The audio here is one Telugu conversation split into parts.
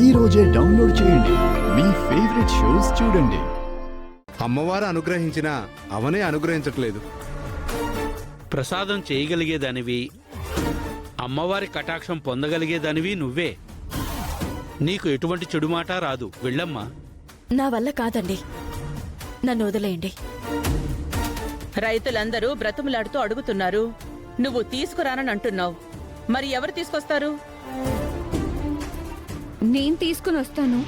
ఈ రోజే డౌన్లోడ్ చేయండి. మీ ఫేవరెట్ షోస్ చూడండి. అమ్మవారు అనుగ్రహించినా అవనే అనుగ్రహించట్లేదు. ప్రసాదం చేయగలిగేదానివి, అమ్మవారి కటాక్షం పొందగలిగేదానివి నువ్వే. నీకు ఎటువంటి చెడు మాట రాదు. వెళ్ళమ్మా. నా వల్ల కాదండి, నన్ను వదిలేయండి. రైతులందరూ బ్రతుములాడుతూ అడుగుతున్నారు, నువ్వు తీసుకురానని అంటున్నావు. మరి ఎవరు తీసుకొస్తారు? నేను తీసుకుని వస్తాను.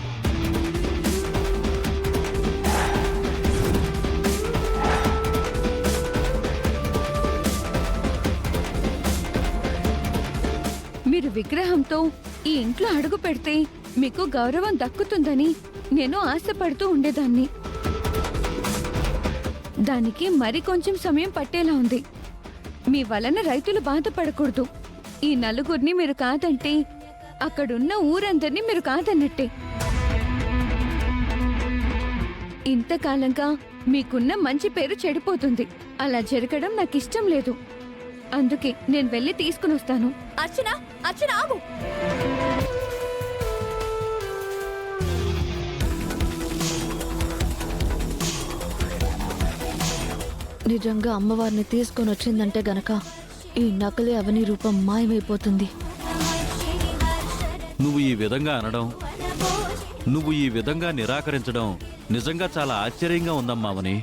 మీరు విగ్రహంతో ఈ ఇంట్లో అడుగు పెడితే మీకు గౌరవం దక్కుతుందని నేను ఆశపడుతూ ఉండేదాన్ని. దానికి మరి కొంచెం సమయం పట్టేలా ఉంది. మీ వలన రైతులు బాధపడకూడదు. ఈ నలుగురిని మీరు కాదంటే అక్కడున్న ఊరందరినీ మీరు కాదన్నట్టే. ఇంతకాలంగా మీకున్న మంచి పేరు చెడిపోతుంది. అలా జరగడం నాకు ఇష్టం లేదు. అందుకే నేను వెళ్ళి తీసుకుని వస్తాను. అర్చన, అర్చన ఆగు. నిజంగా అమ్మవారిని తీసుకొని వచ్చిందంటే గనక ఈ నకలి అవని రూపం మాయమైపోతుంది. నువ్వు ఈ విధంగా అనడం, నువ్వు ఈ విధంగా నిరాకరించడం నిజంగా చాలా ఆశ్చర్యంగా ఉందమ్మా అవని.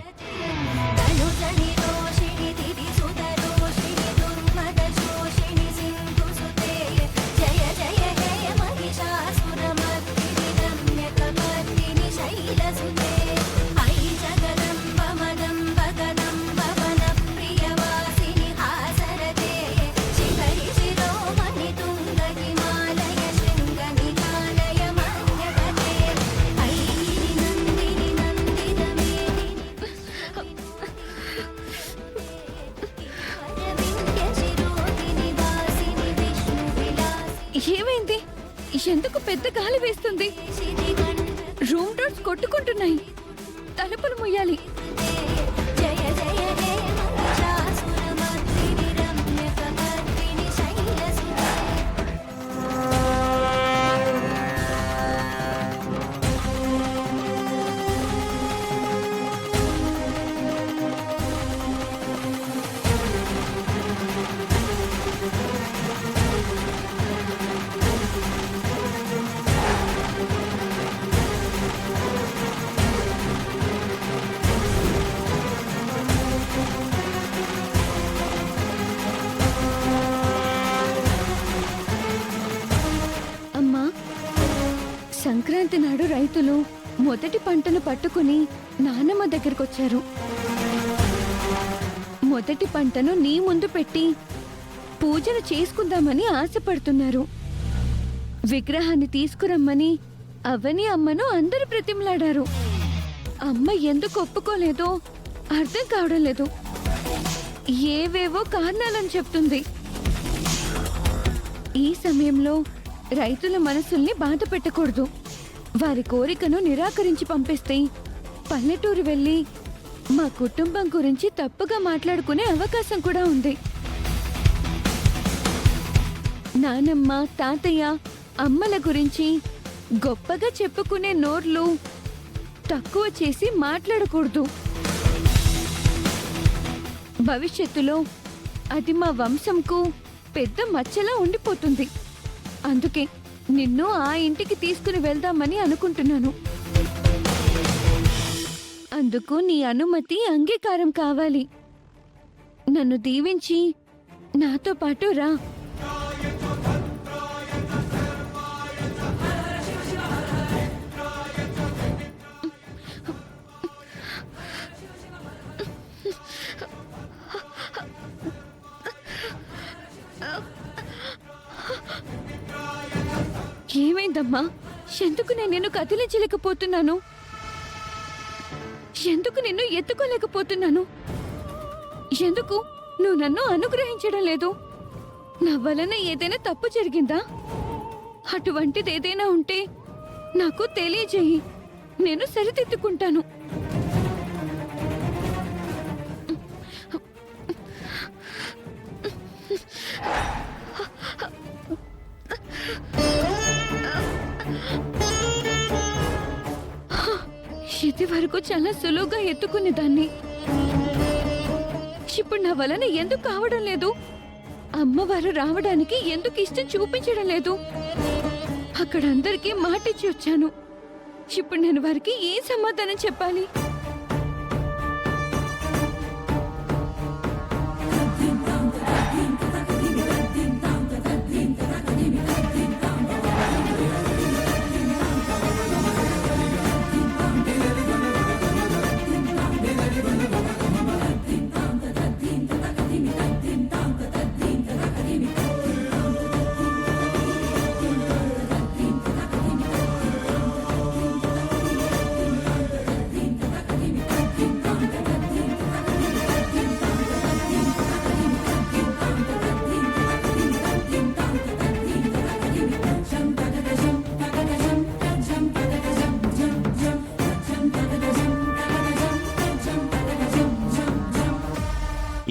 ఏమైంది? ఎందుకు పెద్ద గాలి వేస్తుంది? రూమ్ డోర్స్ కొట్టుకుంటున్నాయి. తలుపులు ముయ్యాలి. సంక్రాంతి నాడు రైతులు మొదటి పంటను పట్టుకుని నానమ్మ దగ్గరకొచ్చారు. మొదటి పంటను నీ ముందు పెట్టి పూజలు చేసుకుందామని ఆశపడుతున్నారు. విగ్రహాన్ని తీసుకురమ్మని అవని అమ్మను అందరూ ప్రతిమలాడారు. అమ్మ ఎందుకు ఒప్పుకోలేదో అర్థం కావడం లేదు. ఏవేవో కారణాలని చెప్తుంది. ఈ సమయంలో రైతుల మనసుల్ని బాధ పెట్టకూడదు. వారి కోరికను నిరాకరించి పంపిస్తే పల్లెటూరు వెళ్ళి మా కుటుంబం గురించి తప్పుగా మాట్లాడుకునే అవకాశం కూడా ఉంది. నానమ్మ, తాతయ్య, అమ్మల గురించి గొప్పగా చెప్పుకునే నోర్లు తక్కువ చేసి మాట్లాడకూడదు. భవిష్యత్తులో అది మా వంశంకు పెద్ద మచ్చలా ఉండిపోతుంది. అందుకే నిన్ను ఆ ఇంటికి తీసుకుని వెళ్దామని అనుకుంటున్నాను. అందుకు నీ అనుమతి, అంగీకారం కావాలి. నన్ను దీవించి నాతో పాటు రా. ఏమైందమ్మా? ఎందుకు నేను నిన్ను కదిలించలేకపోతున్నాను? ఎందుకు నిన్ను ఎత్తుకోలేకపోతున్నాను? ఎందుకు నువ్వు నన్ను అనుగ్రహించడం లేదు? నా వలన ఏదైనా తప్పు జరిగిందా? అటువంటిది ఏదైనా ఉంటే నాకు తెలియజేయి. నేను సరిదిద్దుకుంటాను. ఇది వరకు చాలా సులువుగా ఎత్తుకునేదాన్ని. ఇప్పుడు నా వలన ఎందుకు కావడం లేదు? అమ్మవారు రావడానికి ఎందుకు ఇష్టం చూపించడం లేదు? అక్కడ అందరికీ మాటిచ్చి వచ్చాను. ఇప్పుడు నేను వారికి ఏం సమాధానం చెప్పాలి?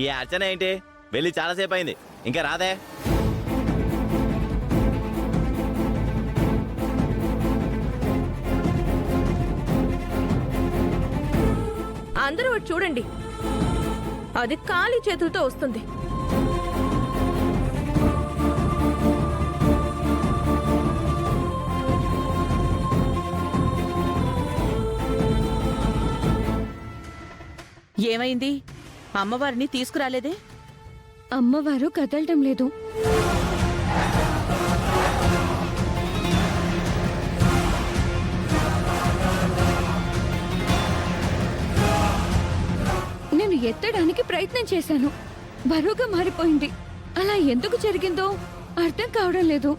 ఈ అర్చన ఏంటి? వెళ్ళి చాలాసేపు అయింది, ఇంకా రాదే? అందరూ వచ్చి చూడండి, అది ఖాళీ చేతులతో వస్తుంది. ఏమైంది? అమ్మవారిని తీసుకురాలేదే? అమ్మవారు కదలటం లేదు. నేను ఎత్తడానికి ప్రయత్నం చేశాను, బరువుగా మారిపోయింది. అలా ఎందుకు జరిగిందో అర్థం కావడం లేదు.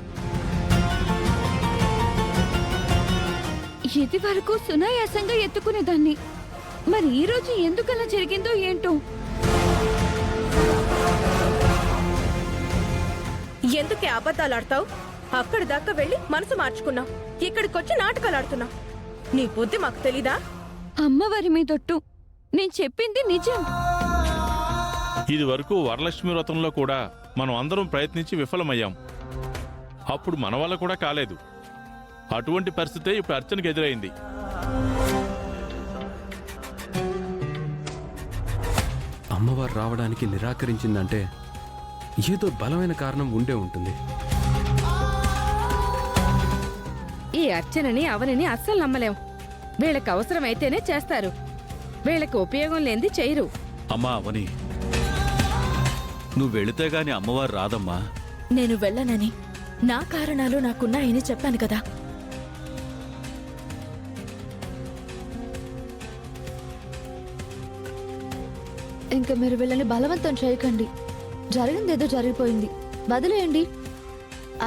ఇది వరకు సునాయాసంగా ఎత్తుకునేదాన్ని, మరి ఈ రోజు ఎందుకు అలా జరిగిందో ఏంటో. ఎందుకే అబద్ధాలు ఆడతావు? అక్కడి దాకా వెళ్ళి మనసు మార్చుకున్నావు, ఇక్కడికొచ్చి నాటకాలు ఆడుతున్నావు. నీ బుద్ధి మాకు తెలీదా? అమ్మవారి మీదొట్టు, నేను చెప్పింది నిజం. ఇది వరకు వరలక్ష్మి వ్రతంలో కూడా మనం అందరం ప్రయత్నించి విఫలమయ్యాం. అప్పుడు మన వల్ల కూడా కాలేదు. అటువంటి పరిస్థితే ఇప్పుడు అర్చనకు ఎదురైంది. అమ్మవారు రావడానికి నిరాకరించిందంటే ఏదో బలమైన కారణం ఉండే ఉంటుంది. ఈ అర్చనని అవనిని అస్సలు నమ్మలేం. వీళ్ళకి అవసరమైతేనే చేస్తారు, వీళ్ళకి ఉపయోగం లేనిది చేయరు. అమ్మా అవని, నువ్వు వెళితే గాని అమ్మవారు రాదమ్మా. నేను వెళ్ళనని నా కారణాలు నాకున్నాయని చెప్పాను కదా. ఇంకా మీరు వీళ్ళని బలవంతం చేయకండి. జరిగిందేదో జరిగిపోయింది, వదిలేయండి.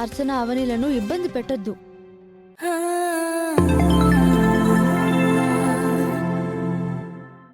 అర్చన అవనీలను ఇబ్బంది పెట్టొద్దు.